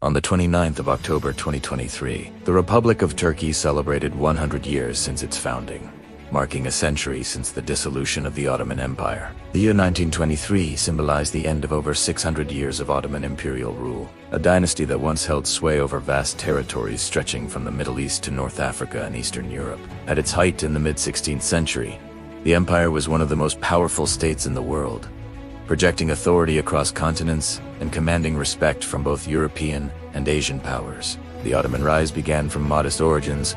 On the 29th of October 2023, the Republic of Turkey celebrated 100 years since its founding, marking a century since the dissolution of the Ottoman Empire. The year 1923 symbolized the end of over 600 years of Ottoman imperial rule, a dynasty that once held sway over vast territories stretching from the Middle East to North Africa and Eastern Europe. At its height in the mid-16th century, the empire was one of the most powerful states in the world, projecting authority across continents and commanding respect from both European and Asian powers. The Ottoman rise began from modest origins,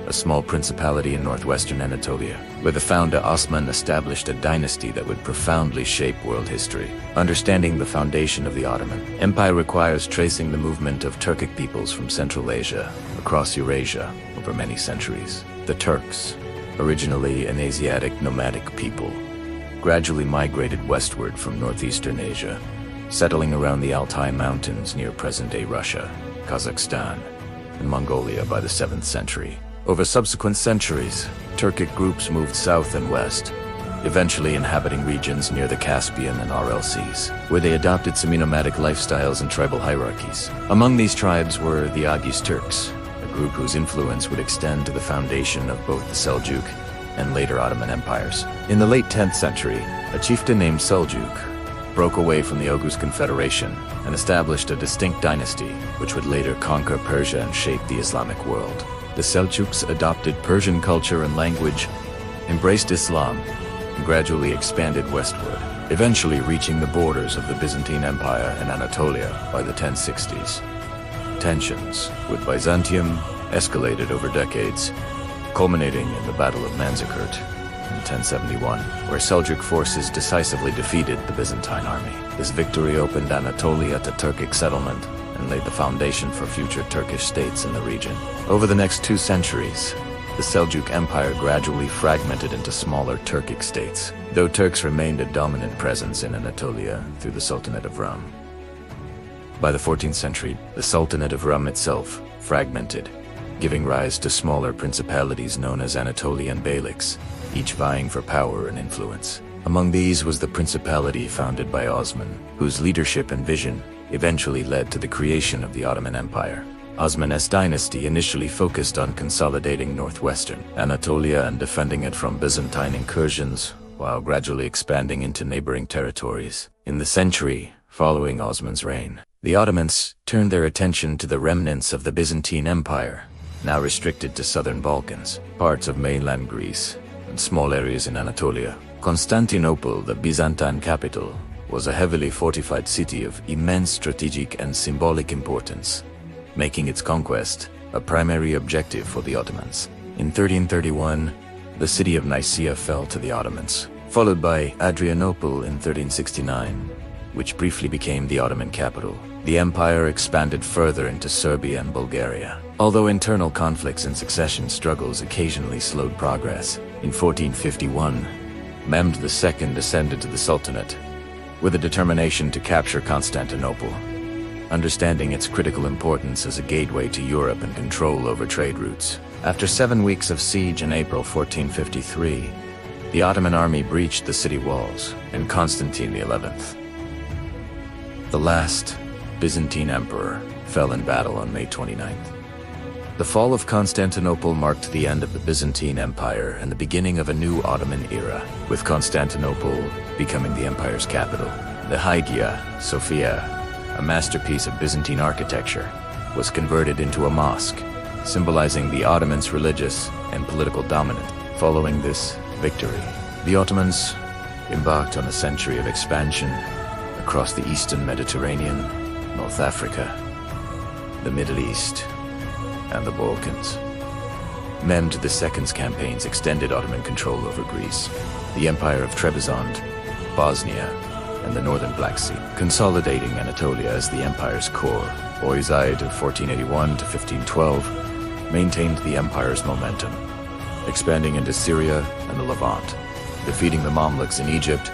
a small principality in northwestern Anatolia, where the founder Osman established a dynasty that would profoundly shape world history. Understanding the foundation of the Ottoman Empire requires tracing the movement of Turkic peoples from Central Asia across Eurasia over many centuries. The Turks, originally an Asiatic nomadic people, gradually migrated westward from northeastern Asia, settling around the Altai Mountains near present-day Russia, Kazakhstan, and Mongolia by the 7th century. Over subsequent centuries, Turkic groups moved south and west, eventually inhabiting regions near the Caspian and Aral Seas, where they adopted semi-nomadic lifestyles and tribal hierarchies. Among these tribes were the Agis Turks, a group whose influence would extend to the foundation of both the Seljuk and later Ottoman empires. In the late 10th century, a chieftain named Seljuk broke away from the Oghuz Confederation and established a distinct dynasty, which would later conquer Persia and shape the Islamic world. The Seljuks adopted Persian culture and language, embraced Islam, and gradually expanded westward, eventually reaching the borders of the Byzantine Empire in Anatolia by the 1060s. Tensions with Byzantium escalated over decades, culminating in the Battle of Manzikert in 1071, where Seljuk forces decisively defeated the Byzantine army. This victory opened Anatolia to Turkic settlement and laid the foundation for future Turkish states in the region. Over the next 2 centuries, the Seljuk Empire gradually fragmented into smaller Turkic states, though Turks remained a dominant presence in Anatolia through the Sultanate of Rum. By the 14th century, the Sultanate of Rum itself fragmented, giving rise to smaller principalities known as Anatolian beyliks, each vying for power and influence. Among these was the principality founded by Osman, whose leadership and vision eventually led to the creation of the Ottoman Empire. Osman's dynasty initially focused on consolidating northwestern Anatolia and defending it from Byzantine incursions, while gradually expanding into neighboring territories. In the century following Osman's reign, the Ottomans turned their attention to the remnants of the Byzantine Empire, now restricted to southern Balkans, parts of mainland Greece, and small areas in Anatolia. Constantinople, the Byzantine capital, was a heavily fortified city of immense strategic and symbolic importance, making its conquest a primary objective for the Ottomans. In 1331, the city of Nicaea fell to the Ottomans, followed by Adrianople in 1369, which briefly became the Ottoman capital. The empire expanded further into Serbia and Bulgaria, although internal conflicts and succession struggles occasionally slowed progress. In 1451, Mehmed II ascended to the Sultanate, with a determination to capture Constantinople, understanding its critical importance as a gateway to Europe and control over trade routes. After 7 weeks of siege in April 1453, the Ottoman army breached the city walls, and Constantine XI, the last Byzantine emperor, fell in battle on May 29th. The fall of Constantinople marked the end of the Byzantine Empire and the beginning of a new Ottoman era, with Constantinople becoming the empire's capital. The Hagia Sophia, a masterpiece of Byzantine architecture, was converted into a mosque, symbolizing the Ottomans' religious and political dominance. Following this victory, the Ottomans embarked on a century of expansion across the eastern Mediterranean, North Africa, the Middle East, and the Balkans. Mehmed II's campaigns extended Ottoman control over Greece, the Empire of Trebizond, Bosnia, and the northern Black Sea, consolidating Anatolia as the empire's core. Oyzid of 1481 to 1512 maintained the empire's momentum, expanding into Syria and the Levant, defeating the Mamluks in Egypt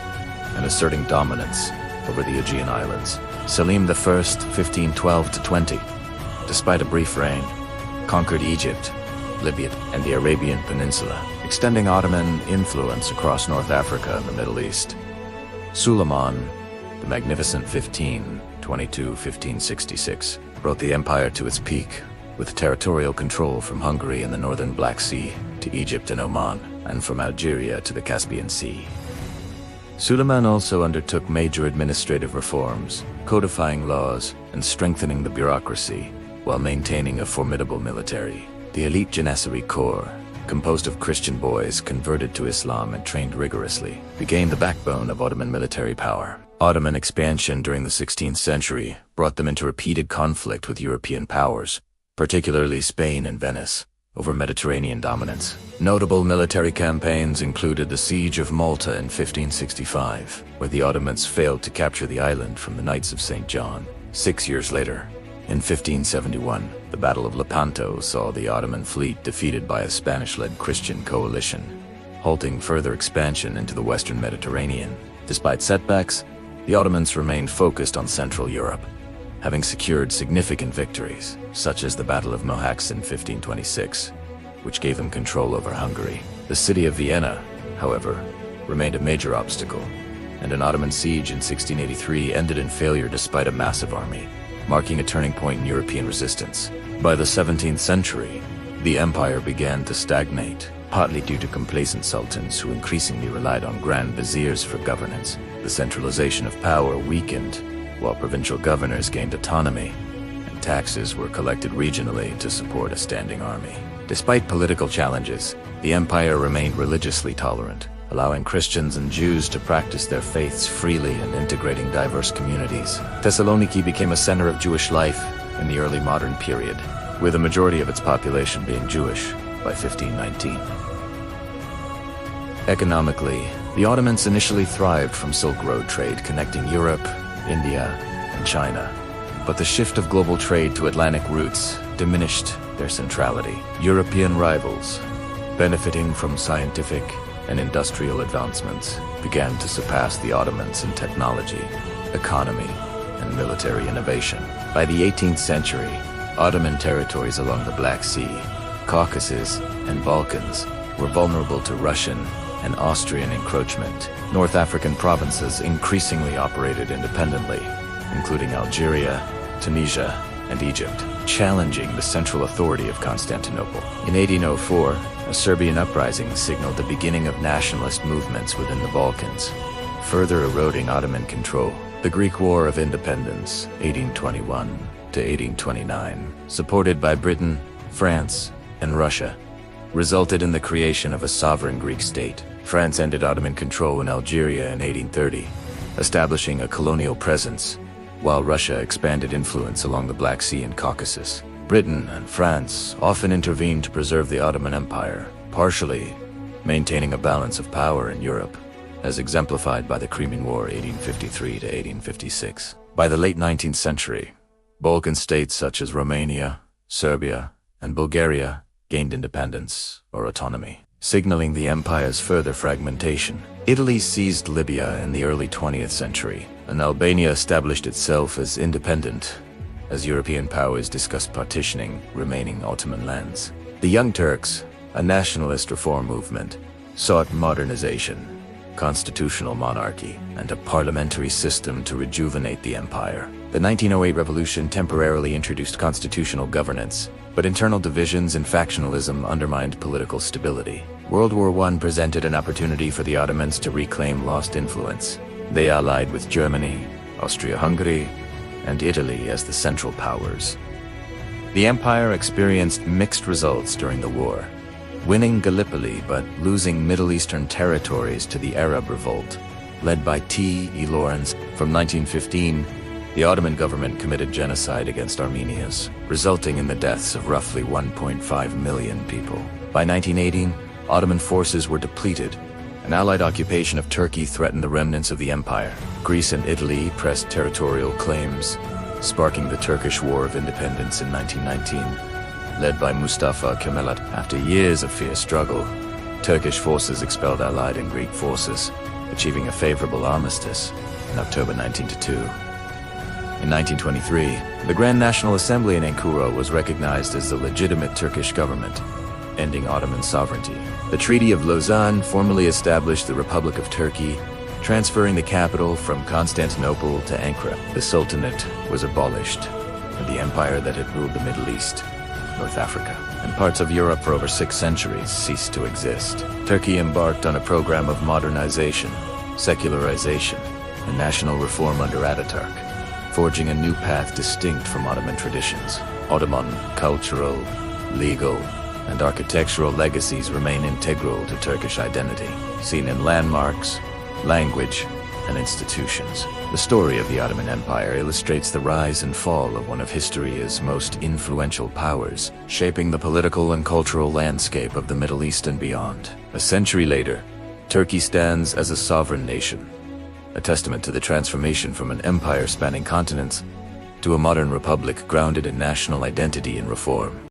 and asserting dominance over the Aegean Islands. Selim I, 1512 to 20, despite a brief reign, conquered Egypt, Libya, and the Arabian Peninsula, extending Ottoman influence across North Africa and the Middle East. Suleiman, the Magnificent 1522-1566, brought the empire to its peak, with territorial control from Hungary and the northern Black Sea to Egypt and Oman, and from Algeria to the Caspian Sea. Suleiman also undertook major administrative reforms, codifying laws and strengthening the bureaucracy, while maintaining a formidable military. The elite Janissary Corps, composed of Christian boys converted to Islam and trained rigorously, became the backbone of Ottoman military power. Ottoman expansion during the 16th century brought them into repeated conflict with European powers, particularly Spain and Venice, over Mediterranean dominance. Notable military campaigns included the Siege of Malta in 1565, where the Ottomans failed to capture the island from the Knights of St. John. 6 years later, in 1571, the Battle of Lepanto saw the Ottoman fleet defeated by a Spanish-led Christian coalition, halting further expansion into the Western Mediterranean. Despite setbacks, the Ottomans remained focused on Central Europe, having secured significant victories, such as the Battle of Mohacs in 1526, which gave them control over Hungary. The city of Vienna, however, remained a major obstacle, and an Ottoman siege in 1683 ended in failure despite a massive army, marking a turning point in European resistance. By the 17th century, the empire began to stagnate, partly due to complacent sultans who increasingly relied on grand viziers for governance. The centralization of power weakened, while provincial governors gained autonomy, and taxes were collected regionally to support a standing army. Despite political challenges, the empire remained religiously tolerant, allowing Christians and Jews to practice their faiths freely and integrating diverse communities. Thessaloniki became a center of Jewish life in the early modern period, with a majority of its population being Jewish by 1519. Economically, the Ottomans initially thrived from Silk Road trade connecting Europe, India, and China. But the shift of global trade to Atlantic routes diminished their centrality. European rivals, benefiting from scientific and industrial advancements, began to surpass the Ottomans in technology, economy, and military innovation. By the 18th century, Ottoman territories along the Black Sea, Caucasus, and Balkans were vulnerable to Russian and Austrian encroachment. North African provinces increasingly operated independently, including Algeria, Tunisia, and Egypt, challenging the central authority of Constantinople. In 1804, a Serbian uprising signaled the beginning of nationalist movements within the Balkans, further eroding Ottoman control. The Greek War of Independence, 1821 to 1829, supported by Britain, France, and Russia, resulted in the creation of a sovereign Greek state. France ended Ottoman control in Algeria in 1830, establishing a colonial presence, while Russia expanded influence along the Black Sea and Caucasus. Britain and France often intervened to preserve the Ottoman Empire, partially maintaining a balance of power in Europe, as exemplified by the Crimean War 1853 to 1856. By the late 19th century, Balkan states such as Romania, Serbia, and Bulgaria gained independence or autonomy, signaling the empire's further fragmentation. Italy seized Libya in the early 20th century, and Albania established itself as independent, as European powers discussed partitioning remaining Ottoman lands. The Young Turks, a nationalist reform movement, sought modernization, constitutional monarchy, and a parliamentary system to rejuvenate the empire. The 1908 revolution temporarily introduced constitutional governance, but internal divisions and factionalism undermined political stability. World War I presented an opportunity for the Ottomans to reclaim lost influence. They allied with Germany, Austria-Hungary, and Italy as the central powers. The empire experienced mixed results during the war, winning Gallipoli but losing Middle Eastern territories to the Arab Revolt, led by T.E. Lawrence. From 1915, the Ottoman government committed genocide against Armenians, resulting in the deaths of roughly 1.5 million people. By 1918, Ottoman forces were depleted. An Allied occupation of Turkey threatened the remnants of the empire. Greece and Italy pressed territorial claims, sparking the Turkish War of Independence in 1919. Led by Mustafa Kemal, after years of fierce struggle, Turkish forces expelled Allied and Greek forces, achieving a favorable armistice in October 1902. In 1923, the Grand National Assembly in Ankara was recognized as the legitimate Turkish government, ending Ottoman sovereignty. The Treaty of Lausanne formally established the Republic of Turkey, transferring the capital from Constantinople to Ankara. The Sultanate was abolished, and the empire that had ruled the Middle East, North Africa, and parts of Europe for over 6 centuries ceased to exist. Turkey embarked on a program of modernization, secularization, and national reform under Ataturk, forging a new path distinct from Ottoman traditions. Ottoman cultural, legal, and architectural legacies remain integral to Turkish identity, seen in landmarks, language, and institutions. The story of the Ottoman Empire illustrates the rise and fall of one of history's most influential powers, shaping the political and cultural landscape of the Middle East and beyond. A century later, Turkey stands as a sovereign nation, a testament to the transformation from an empire spanning continents to a modern republic grounded in national identity and reform.